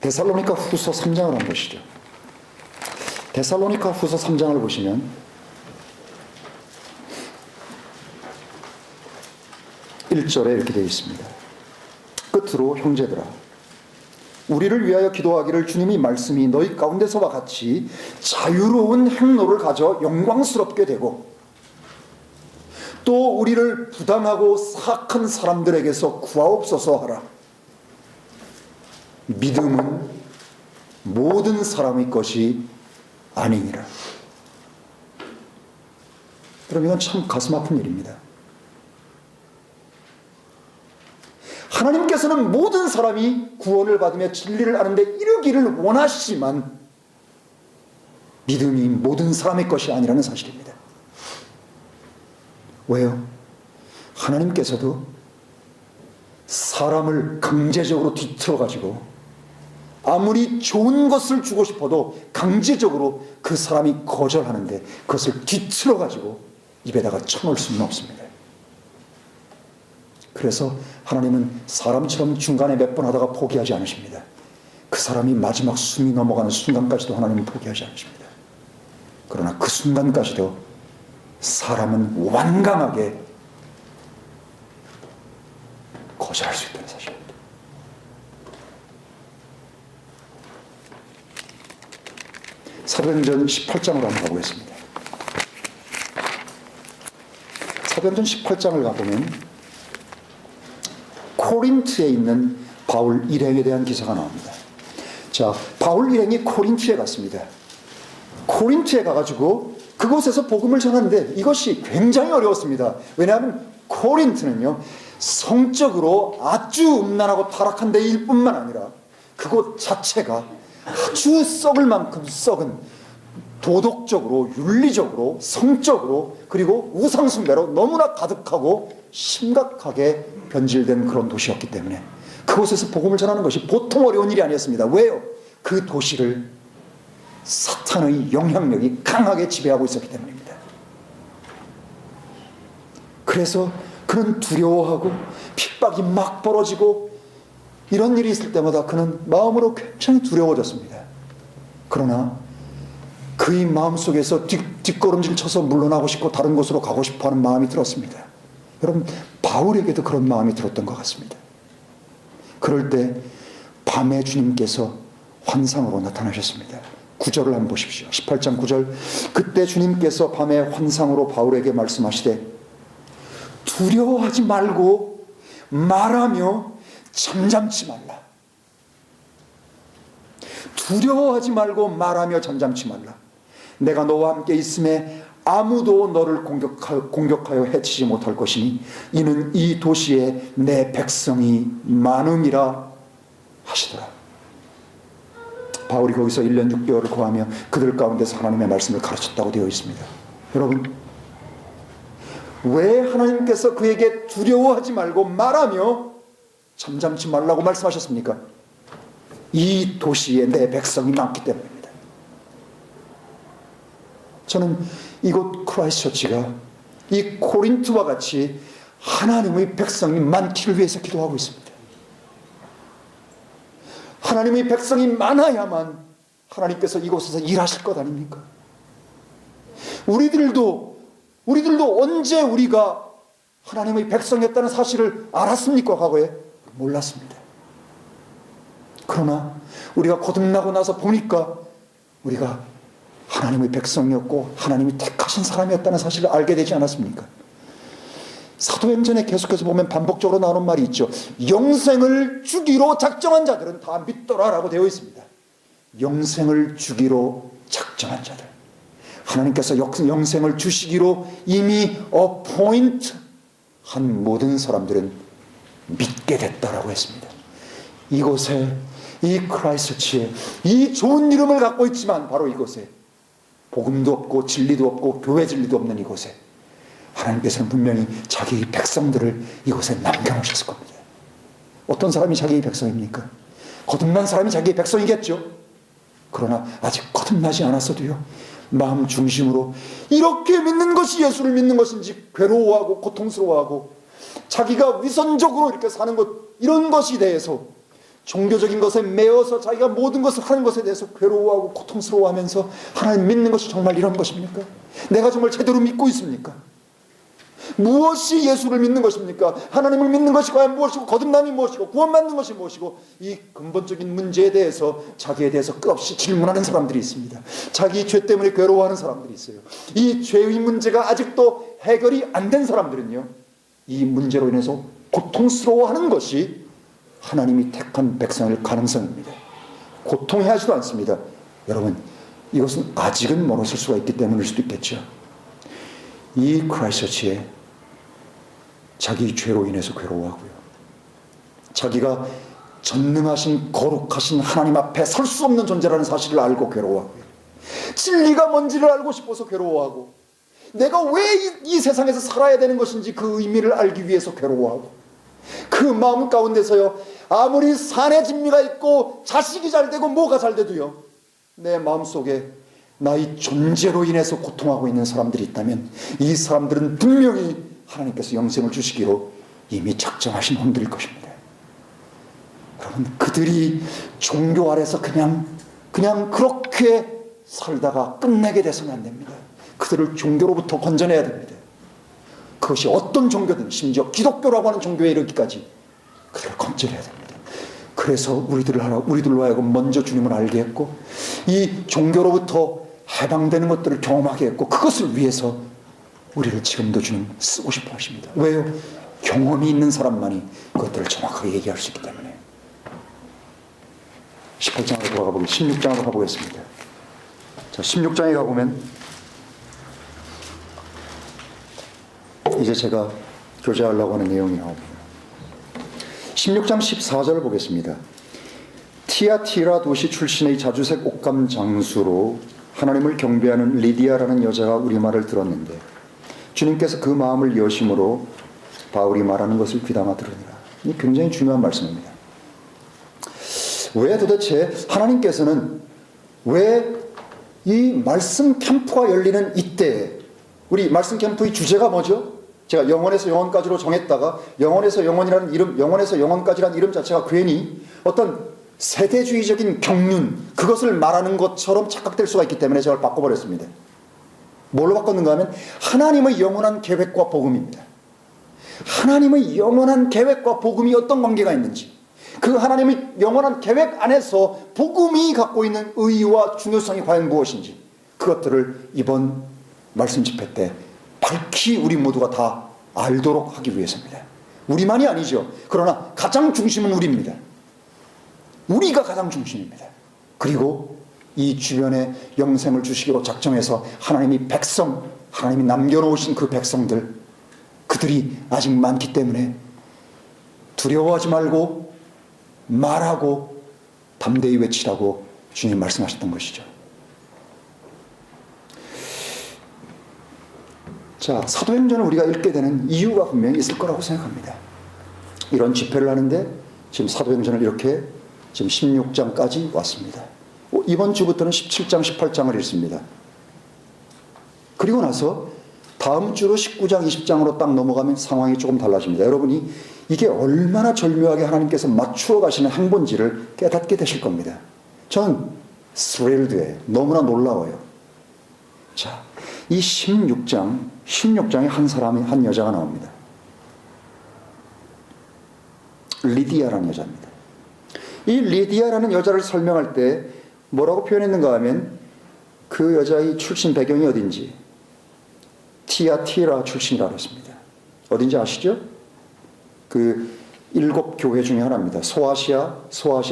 데살로니가 후서 3장을 한번 보시죠. 데살로니가 후서 3장을 보시면 1절에 이렇게 되어 있습니다. 끝으로 형제들아, 우리를 위하여 기도하기를 주님이 말씀이 너희 가운데서와 같이 자유로운 행로를 가져 영광스럽게 되고 또 우리를 부당하고 사악한 사람들에게서 구하옵소서 하라. 믿음은 모든 사람의 것이 아니니라. 여러분, 이건 참 가슴 아픈 일입니다. 하나님께서는 모든 사람이 구원을 받으며 진리를 아는데 이르기를 원하시지만 믿음이 모든 사람의 것이 아니라는 사실입니다. 왜요? 하나님께서도 사람을 강제적으로 뒤틀어가지고 아무리 좋은 것을 주고 싶어도 강제적으로 그 사람이 거절하는데 그것을 뒤틀어가지고 입에다가 쳐넣을 수는 없습니다. 그래서 하나님은 사람처럼 중간에 몇 번 하다가 포기하지 않으십니다. 그 사람이 마지막 숨이 넘어가는 순간까지도 하나님은 포기하지 않으십니다. 그러나 그 순간까지도 사람은 완강하게 거절할 수 있다는 사실입니다. 사도행전 18장으로 한번 가보겠습니다. 사도행전 18장을 가보면 코린트에 있는 바울 일행에 대한 기사가 나옵니다. 자, 바울 일행이 코린트에 갔습니다. 코린트에 가가지고 그곳에서 복음을 전하는데 이것이 굉장히 어려웠습니다. 왜냐하면 코린트는요, 성적으로 아주 음란하고 타락한 데일 뿐만 아니라 그곳 자체가 아주 썩을 만큼 썩은, 도덕적으로, 윤리적으로, 성적으로, 그리고 우상숭배로 너무나 가득하고 심각하게 변질된 그런 도시였기 때문에 그곳에서 복음을 전하는 것이 보통 어려운 일이 아니었습니다. 왜요? 그 도시를 사탄의 영향력이 강하게 지배하고 있었기 때문입니다. 그래서 그는 두려워하고 핍박이 막 벌어지고 이런 일이 있을 때마다 그는 마음으로 굉장히 두려워졌습니다. 그러나 그의 마음속에서 뒷걸음질 쳐서 물러나고 싶고 다른 곳으로 가고 싶어하는 마음이 들었습니다. 여러분, 바울에게도 그런 마음이 들었던 것 같습니다. 그럴 때 밤에 주님께서 환상으로 나타나셨습니다. 9절을 한번 보십시오. 18장 9절. 그때 주님께서 밤에 환상으로 바울에게 말씀하시되 두려워하지 말고 말하며 잠잠치 말라. 두려워하지 말고 말하며 잠잠치 말라. 내가 너와 함께 있음에 아무도 너를 공격하여 해치지 못할 것이니 이는 이 도시에 내 백성이 많음이라 하시더라. 바울이 거기서 1년 6개월을 거하며 그들 가운데서 하나님의 말씀을 가르쳤다고 되어 있습니다. 여러분, 왜 하나님께서 그에게 두려워하지 말고 말하며 잠잠치 말라고 말씀하셨습니까? 이 도시에 내 백성이 많기 때문입니다. 저는 이곳 크라이스트처치가 이 코린트와 같이 하나님의 백성이 많기를 위해서 기도하고 있습니다. 하나님의 백성이 많아야만 하나님께서 이곳에서 일하실 것 아닙니까? 우리들도 언제 우리가 하나님의 백성이었다는 사실을 알았습니까? 과거에 몰랐습니다. 그러나 우리가 거듭나고 나서 보니까 우리가 하나님의 백성이었고 하나님이 택하신 사람이었다는 사실을 알게 되지 않았습니까? 사도행전에 계속해서 보면 반복적으로 나오는 말이 있죠. 영생을 주기로 작정한 자들은 다 믿더라 라고 되어 있습니다. 영생을 주기로 작정한 자들, 하나님께서 영생을 주시기로 이미 어포인트 한 모든 사람들은 믿게 됐다라고 했습니다. 이곳에, 이 크라이스트처치에, 이 좋은 이름을 갖고 있지만 바로 이곳에 복음도 없고 진리도 없고 교회 진리도 없는 이곳에 하나님께서는 분명히 자기의 백성들을 이곳에 남겨놓으셨을 겁니다. 어떤 사람이 자기의 백성입니까? 거듭난 사람이 자기의 백성이겠죠. 그러나 아직 거듭나지 않았어도요, 마음 중심으로 이렇게 믿는 것이 예수를 믿는 것인지 괴로워하고 고통스러워하고 자기가 위선적으로 이렇게 사는 것, 이런 것에 대해서 종교적인 것에 매여서 자기가 모든 것을 하는 것에 대해서 괴로워하고 고통스러워하면서 하나님 믿는 것이 정말 이런 것입니까? 내가 정말 제대로 믿고 있습니까? 무엇이 예수를 믿는 것입니까? 하나님을 믿는 것이 과연 무엇이고, 거듭남이 무엇이고, 구원받는 것이 무엇이고, 이 근본적인 문제에 대해서 자기에 대해서 끝없이 질문하는 사람들이 있습니다. 자기 죄 때문에 괴로워하는 사람들이 있어요. 이 죄의 문제가 아직도 해결이 안 된 사람들은요, 이 문제로 인해서 고통스러워하는 것이 하나님이 택한 백성일 가능성입니다. 고통해하지도 않습니다. 여러분, 이것은 아직은 모르실 수가 있기 때문일 수도 있겠죠. 이 크라이스처치에 자기 죄로 인해서 괴로워하고요, 자기가 전능하신 거룩하신 하나님 앞에 설 수 없는 존재라는 사실을 알고 괴로워하고요, 진리가 뭔지를 알고 싶어서 괴로워하고, 내가 왜 이 세상에서 살아야 되는 것인지 그 의미를 알기 위해서 괴로워하고, 그 마음 가운데서요, 아무리 산에 진미가 있고 자식이 잘 되고 뭐가 잘 돼도요, 내 마음속에 나의 존재로 인해서 고통하고 있는 사람들이 있다면, 이 사람들은 분명히 하나님께서 영생을 주시기로 이미 작정하신 혼들일 것입니다. 여러분, 그들이 종교 아래서 그냥 그렇게 살다가 끝내게 돼서는 안 됩니다. 그들을 종교로부터 건져내야 됩니다. 그것이 어떤 종교든, 심지어 기독교라고 하는 종교에 이르기까지 그들을 건져내야 됩니다. 그래서 우리들로 하여금 먼저 주님을 알게 했고, 이 종교로부터 해방되는 것들을 경험하게 했고, 그것을 위해서 우리를 지금도 주님 쓰고 싶어 하십니다. 왜요? 경험이 있는 사람만이 그것들을 정확하게 얘기할 수 있기 때문에. 18장으로 돌아가 보겠습니다. 16장으로 가보겠습니다. 자, 16장에 가보면 이제 제가 교제하려고 하는 내용이 나옵니다. 16장 14절을 보겠습니다. 티아티라 도시 출신의 자주색 옷감 장수로 하나님을 경배하는 리디아라는 여자가 우리 말을 들었는데 주님께서 그 마음을 여심으로 바울이 말하는 것을 귀담아 들으니라. 이 굉장히 중요한 말씀입니다. 왜 도대체 하나님께서는 왜 이 말씀 캠프가 열리는 이때에, 우리 말씀 캠프의 주제가 뭐죠? 제가 영원에서 영원까지로 정했다가 영원에서 영원이라는 이름, 영원에서 영원까지라는 이름 자체가 괜히 어떤 세대주의적인 경륜, 그것을 말하는 것처럼 착각될 수가 있기 때문에 제가 바꿔버렸습니다. 뭘로 바꿨는가 하면 하나님의 영원한 계획과 복음입니다. 하나님의 영원한 계획과 복음이 어떤 관계가 있는지, 그 하나님의 영원한 계획 안에서 복음이 갖고 있는 의의와 중요성이 과연 무엇인지, 그것들을 이번 말씀 집회 때 밝히 우리 모두가 다 알도록 하기 위해서입니다. 우리만이 아니죠. 그러나 가장 중심은 우리입니다. 우리가 가장 중심입니다. 그리고 이 주변에 영생을 주시기로 작정해서 하나님이 하나님이 남겨놓으신 그 백성들, 그들이 아직 많기 때문에 두려워하지 말고 말하고 담대히 외치라고 주님 말씀하셨던 것이죠. 자, 사도행전을 우리가 읽게 되는 이유가 분명히 있을 거라고 생각합니다. 이런 집회를 하는데 지금 사도행전을 이렇게 지금 16장까지 왔습니다. 이번 주부터는 17장, 18장을 읽습니다. 그리고 나서 다음 주로 19장, 20장으로 딱 넘어가면 상황이 조금 달라집니다. 여러분이 이게 얼마나 절묘하게 하나님께서 맞추어 가시는 행본지를 깨닫게 되실 겁니다. 저는 스릴드에 너무나 놀라워요. 자, 이 16장에 한 여자가 나옵니다. 리디아라는 여자입니다. 이 리디아라는 여자를 설명할 때 뭐라고 표현했는가 하면 그 여자의 출신 배경이 어딘지 티아티라 출신이라고 했습니다. 어딘지 아시죠? 그 7교회 중에 하나입니다. 소아시아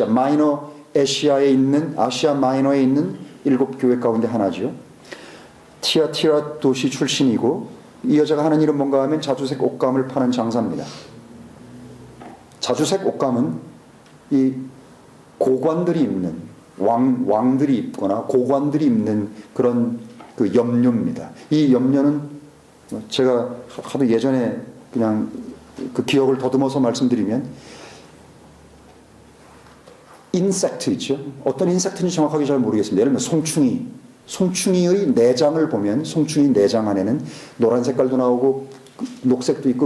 마이너 아시아에 있는, 아시아 마이너에 있는 7교회 가운데 하나죠. 티아티라 도시 출신이고, 이 여자가 하는 일은 뭔가 하면 자주색 옷감을 파는 장사입니다. 자주색 옷감은 이 고관들이 입는, 왕들이 입거나 고관들이 입는 그런 그 염료입니다. 이 염료는 제가 하도 예전에 그냥 그 기억을 더듬어서 말씀드리면, 인섹트 있죠. 어떤 인섹트인지 정확하게 잘 모르겠습니다. 예를 들면 송충이의 내장을 보면 송충이 내장 안에는 노란 색깔도 나오고 녹색도 있고